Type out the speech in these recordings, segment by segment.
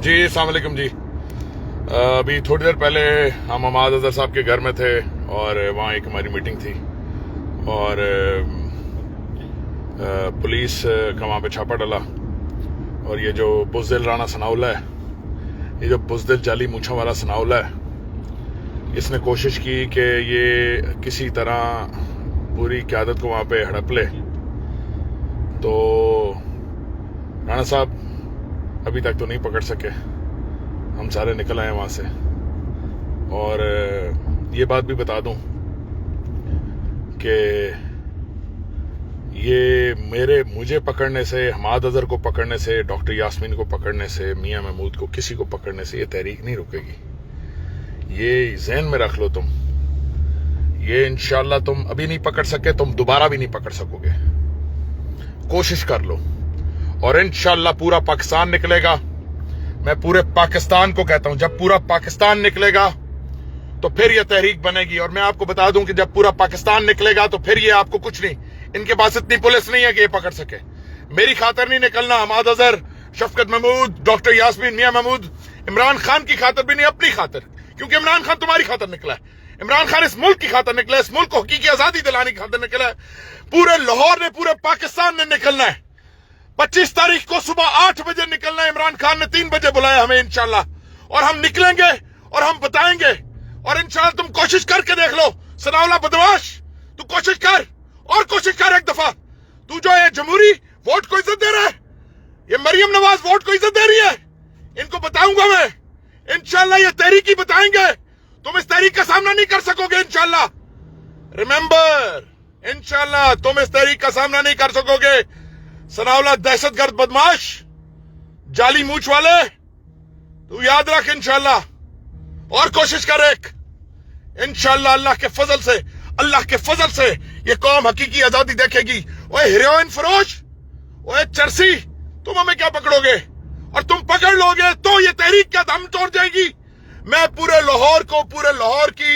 جی السلام علیکم جی. ابھی تھوڑی دیر پہلے ہم عماد اظہر صاحب کے گھر میں تھے اور وہاں ایک ہماری میٹنگ تھی اور پولیس کا وہاں پہ چھاپا ڈالا. اور یہ جو بزدل رانا ثناءاللہ ہے، یہ جو بزدل جعلی مونچھوں والا ثناءاللہ ہے، اس نے کوشش کی کہ یہ کسی طرح پوری قیادت کو وہاں پہ ہڑپ لے. تو رانا صاحب ابھی تک تو نہیں پکڑ سکے، ہم سارے نکل آئے وہاں سے. اور یہ بات بھی بتا دوں کہ یہ مجھے پکڑنے سے، عماد اظہر کو پکڑنے سے، ڈاکٹر یاسمین کو پکڑنے سے، میاں محمود کو، کسی کو پکڑنے سے یہ تحریک نہیں رکے گی. یہ ذہن میں رکھ لو تم. یہ انشاءاللہ تم ابھی نہیں پکڑ سکے، تم دوبارہ بھی نہیں پکڑ سکو گے. کوشش کر لو اور انشاءاللہ پورا پاکستان نکلے گا. میں پورے پاکستان کو کہتا ہوں، جب پورا پاکستان نکلے گا تو پھر یہ تحریک بنے گی. اور میں آپ کو بتا دوں کہ جب پورا پاکستان نکلے گا تو پھر یہ آپ کو کچھ نہیں، ان کے پاس اتنی پولیس نہیں ہے کہ یہ پکڑ سکے. میری خاطر نہیں نکلنا، عماد اظہر، شفقت محمود، ڈاکٹر یاسمین، میاں محمود، عمران خان کی خاطر بھی نہیں، اپنی خاطر. کیونکہ عمران خان تمہاری خاطر نکلا ہے. عمران خان اس ملک کی خاطر نکلا ہے، اس ملک کو حقیقی آزادی دلانے کی خاطر نکلا ہے. پورے لاہور نے، پورے پاکستان نے نکلنا ہے. 25 تاریخ کو صبح 8 بجے نکلنا ہے. عمران خان نے 3 بجے بلایا ہمیں انشاءاللہ، اور ہم نکلیں گے اور ہم بتائیں گے. اور انشاءاللہ تم کوشش کر کے دیکھ لو. ثناءاللہ بدماش، تو کوشش کر اور کوشش کر ایک دفعہ. تو جو یہ جمہوری ووٹ کو عزت دے رہا ہے، یہ مریم نواز ووٹ کو عزت دے رہی ہے، ان کو بتاؤں گا میں انشاءاللہ. یہ تحریک ہی بتائیں گے. تم اس تحریک کا سامنا نہیں کر سکو گے انشاءاللہ. ریممبر، انشاءاللہ تم اس تحریک کا سامنا نہیں کر سکو گے. ثناءاللہ دہشت گرد بدماش، جعلی مونچھ والے، تو یاد رکھ انشاءاللہ. اور کوشش کر ایک انشاءاللہ. اللہ کے فضل سے یہ قوم حقیقی آزادی دیکھے گی. اوے ہیروئن فروش، اوے چرسی، تم ہمیں کیا پکڑو گے؟ اور تم پکڑ لو گے تو یہ تحریک کا دم توڑ جائے گی. میں پورے لاہور کو، پورے لاہور کی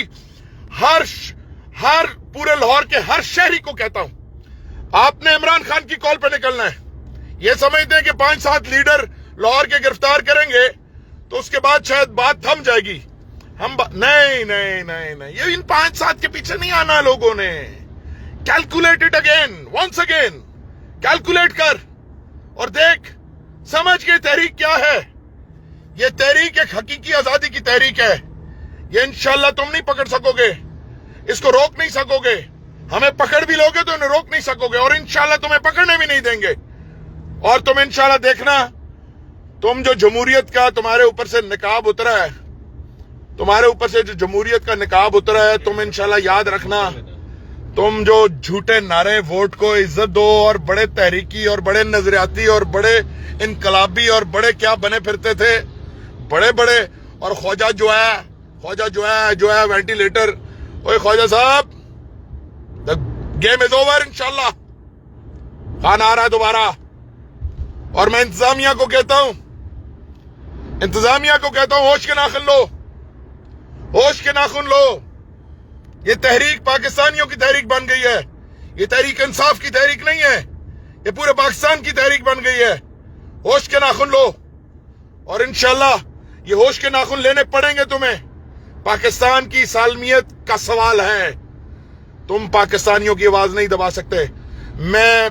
پورے لاہور کے ہر شہری کو کہتا ہوں، آپ نے عمران خان کی کال پہ نکلنا ہے. یہ سمجھتے ہیں کہ 5-7 لیڈر لاہور کے گرفتار کریں گے تو اس کے بعد شاید بات تھم جائے گی. نہیں، یہ ان 5-7 کے پیچھے نہیں آنا. لوگوں نے calculate it again, once again calculate کر اور دیکھ، سمجھ کے تحریک کیا ہے. یہ تحریک ایک حقیقی آزادی کی تحریک ہے. یہ انشاءاللہ تم نہیں پکڑ سکو گے، اس کو روک نہیں سکو گے. ہمیں پکڑ بھی لوگے تو انہیں روک نہیں سکو گے، اور انشاءاللہ تمہیں پکڑنے بھی نہیں دیں گے. اور تم انشاءاللہ دیکھنا، تم جو جمہوریت کا تمہارے اوپر سے نقاب اترا ہے، تمہارے اوپر سے جو جمہوریت کا نقاب اترا ہے، تم انشاءاللہ یاد رکھنا، تم جو جھوٹے نعرے ووٹ کو عزت دو اور بڑے تحریکی اور بڑے نظریاتی اور بڑے انقلابی اور بڑے کیا بنے پھرتے تھے، بڑے اور خواجہ جو ہے وینٹیلیٹر. اوے خواجہ صاحب، the game is over انشاءاللہ. خان آ رہا ہے دوبارہ. اور میں انتظامیہ کو کہتا ہوں، ہوش کے ناخن لو، ہوش کے ناخن لو. یہ تحریک پاکستانیوں کی تحریک بن گئی ہے. یہ تحریک انصاف کی تحریک نہیں ہے، یہ پورے پاکستان کی تحریک بن گئی ہے. ہوش کے ناخن لو اور انشاءاللہ یہ ہوش کے ناخن لینے پڑیں گے تمہیں. پاکستان کی سالمیت کا سوال ہے. تم پاکستانیوں کی آواز نہیں دبا سکتے. میں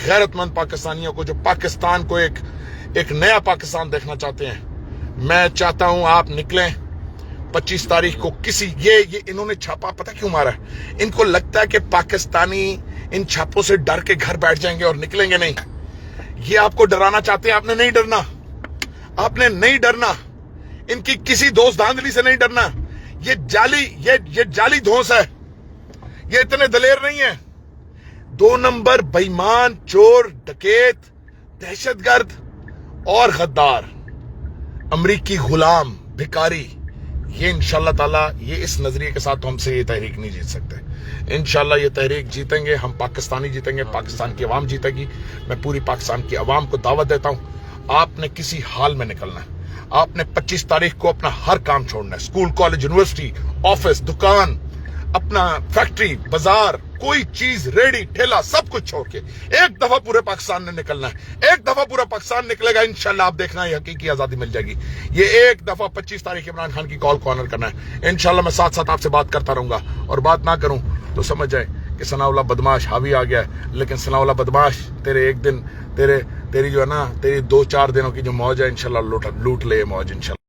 غیرت مند پاکستانیوں کو، جو پاکستان کو ایک نیا پاکستان دیکھنا چاہتے ہیں، میں چاہتا ہوں آپ نکلیں 25 تاریخ کو. یہ انہوں نے چھاپا پتہ کیوں مارا ہے؟ ان کو لگتا ہے کہ پاکستانی ان چھاپوں سے ڈر کے گھر بیٹھ جائیں گے اور نکلیں گے نہیں. یہ آپ کو ڈرانا چاہتے ہیں. آپ نے نہیں ڈرنا. ان کی کسی دوست دھاندلی سے نہیں ڈرنا. یہ جعلی دھونس ہے. یہ اتنے دلیر نہیں ہیں. 2 نمبر بےایمان، چور، ڈکیت، دہشت گرد اور غدار، امریکی غلام، بھکاری. یہ انشاءاللہ تعالیٰ یہ اس نظریے کے ساتھ ہم سے یہ تحریک نہیں جیت سکتے. انشاءاللہ یہ تحریک جیتیں گے ہم، پاکستانی جیتیں گے، پاکستان کی عوام جیتے گی. میں پوری پاکستان کی عوام کو دعوت دیتا ہوں، آپ نے کسی حال میں نکلنا ہے. آپ نے 25 تاریخ کو اپنا ہر کام چھوڑنا ہے. اسکول، کالج، یونیورسٹی، آفس، دکان، اپنا فیکٹری، بازار، کوئی چیز ریڈی ٹھیلا سب کچھ چھوڑ کے ایک دفعہ پورے پاکستان نے نکلنا ہے. ایک دفعہ پورا پاکستان نکلے گا انشاءاللہ آپ دیکھنا یہ حقیقی آزادی مل جائے گی. یہ ایک دفعہ 25 تاریخ عمران خان کی کال کو آنر کرنا ہے. انشاءاللہ میں ساتھ ساتھ آپ سے بات کرتا رہوں گا, اور بات نہ کروں تو سمجھ جائے کہ ثناء اللہ بدماش حاوی آ گیا ہے. لیکن ثناء اللہ بدماش تیرے ایک دن تیری جو ہے نا تیری 2-4 دنوں کی جو موج ہے انشاءاللہ لوٹ لے موج انشاءاللہ.